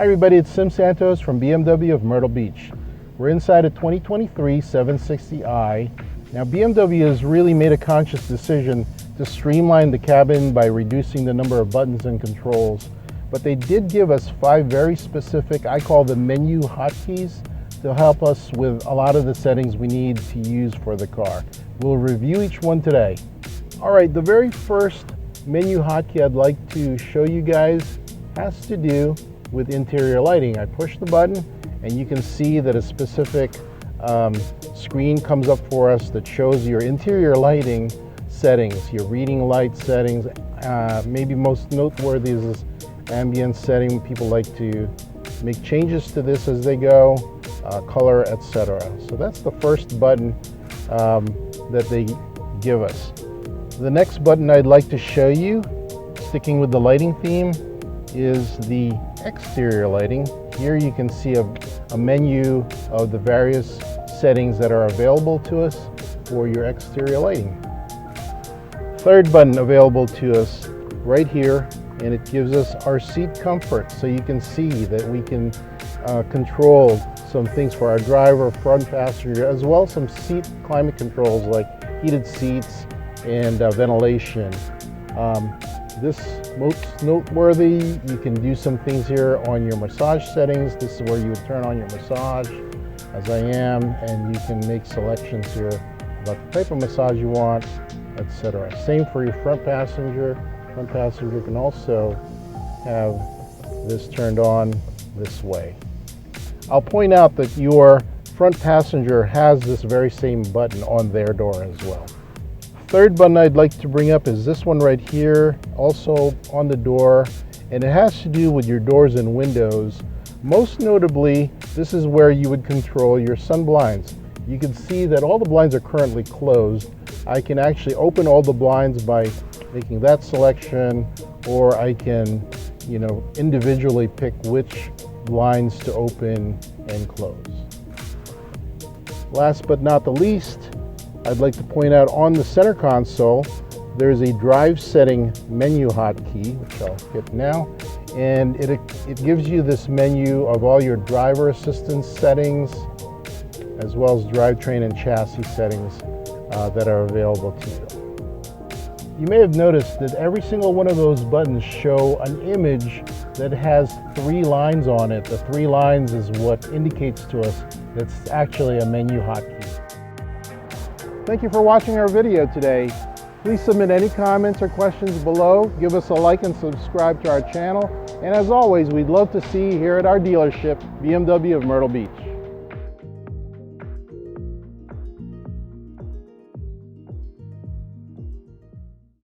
Hi everybody, it's Santos from BMW of Myrtle Beach. We're inside a 2023 760i. Now BMW has really made a conscious decision to streamline the cabin by reducing the number of buttons and controls. But they did give us 5 very specific, I call them menu hotkeys, to help us with a lot of the settings we need to use for the car. We'll review each one today. All right, the very first menu hotkey I'd like to show you guys has to do with interior lighting. I push the button and you can see that a specific screen comes up for us that shows your interior lighting settings, your reading light settings. Maybe most noteworthy is ambient setting. People like to make changes to this as they go, color, etc. So that's the first button that they give us. The next button I'd like to show you, sticking with the lighting theme, is the exterior lighting. Here you can see a menu of the various settings that are available to us for your exterior lighting. Third button available to us right here, and it gives us our seat comfort. So you can see that we can control some things for our driver, front passenger, as well as some seat climate controls like heated seats and ventilation. This most noteworthy, you can do some things here on your massage settings. This is where you would turn on your massage, as I am, and you can make selections here about the type of massage you want, etc. Same for your front passenger. Front passenger can also have this turned on this way. I'll point out that your front passenger has this very same button on their door as well. Third button I'd like to bring up is this one right here, also on the door, and it has to do with your doors and windows. Most notably, this is where you would control your sun blinds. You can see that all the blinds are currently closed. I can actually open all the blinds by making that selection, or I can, individually pick which blinds to open and close. Last but not the least, I'd like to point out on the center console, there's a drive setting menu hotkey, which I'll hit now, and it gives you this menu of all your driver assistance settings, as well as drivetrain and chassis settings that are available to you. You may have noticed that every single one of those buttons show an image that has 3 lines on it. The 3 lines is what indicates to us that it's actually a menu hotkey. Thank you for watching our video today. Please submit any comments or questions below. Give us a like and subscribe to our channel. And as always, we'd love to see you here at our dealership, BMW of Myrtle Beach.